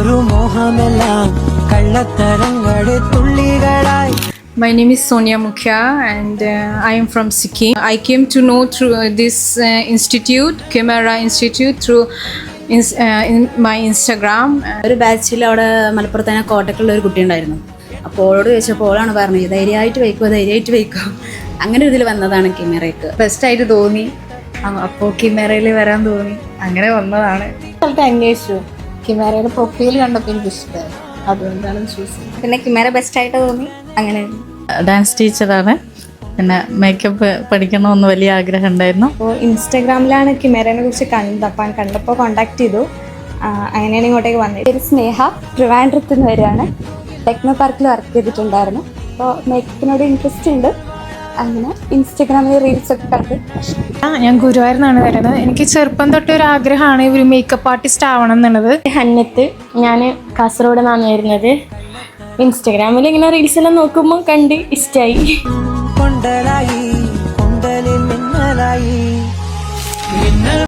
My name is Sonia Mukhya and I am from Sikkim. I came to know through this institute, Camera Institute, through in my Instagram. ഒരു ബാച്ചിൽ അവിടെ മലപ്പുറത്ത് തന്നെ കോട്ടക്കുള്ള ഒരു കുട്ടി ഉണ്ടായിരുന്നു. അപ്പോൾ ഓളോട് ചോദിച്ചപ്പോൾ ഓളാണ് പറഞ്ഞത് ധൈര്യമായിട്ട് വയ്ക്കുമോ അങ്ങനെ ഒരു ഇതിൽ വന്നതാണ് ക്യാമറയ്ക്ക്. ബെസ്റ്റായിട്ട് തോന്നി, അപ്പോൾ ക്യാമറയിൽ വരാൻ തോന്നി, അങ്ങനെ വന്നതാണ്. സ്ഥലത്ത് അന്വേഷിച്ചു, ക്യാമറയുടെ പ്രൊഫൈൽ കണ്ടപ്പോൾ എനിക്ക് ഇഷ്ടമായി, അതുകൊണ്ടാണ് ചൂസ് ചെയ്തത്. പിന്നെ ക്യാമറ ബെസ്റ്റായിട്ട് തോന്നി, അങ്ങനെ. ഡാൻസ് ടീച്ചറാണ്, പിന്നെ മേക്കപ്പ് പഠിക്കണമെന്ന് വലിയ ആഗ്രഹം ഉണ്ടായിരുന്നു. അപ്പോൾ ഇൻസ്റ്റാഗ്രാമിലാണ് ക്യാമറയെ കുറിച്ച് കണ്ടപ്പോൾ കോണ്ടാക്ട് ചെയ്തു, അങ്ങനെയാണ് ഇങ്ങോട്ടേക്ക് വന്നത്. ഒരു സ്നേഹ ട്രിവാൻഡ്രത്ത് നിന്ന് വരികയാണ്. ടെക്നോ പാർക്കിൽ വർക്ക് ചെയ്തിട്ടുണ്ടായിരുന്നു. അപ്പോൾ മേക്കപ്പിനോട് ഇൻട്രസ്റ്റ് ഉണ്ട്, അങ്ങനെ ഇൻസ്റ്റാഗ്രാമിൽ റീൽസൊക്കെ കണ്ട്. ഞാൻ ഗുരുവായൂരിൽ നിന്നാണ് വരുന്നത്. എനിക്ക് ചെറുപ്പം തൊട്ട് ഒരു ആഗ്രഹമാണ് ഒരു മേക്കപ്പ് ആർട്ടിസ്റ്റ് ആവണം എന്നുള്ളത്. ഹന്നത്ത്, ഞാൻ കാസർഗോഡ് നിന്നാണ് വരുന്നത്. ഇൻസ്റ്റാഗ്രാമിൽ ഇങ്ങനെ റീൽസ് എല്ലാം നോക്കുമ്പോൾ കണ്ട് ഇഷ്ടമായി.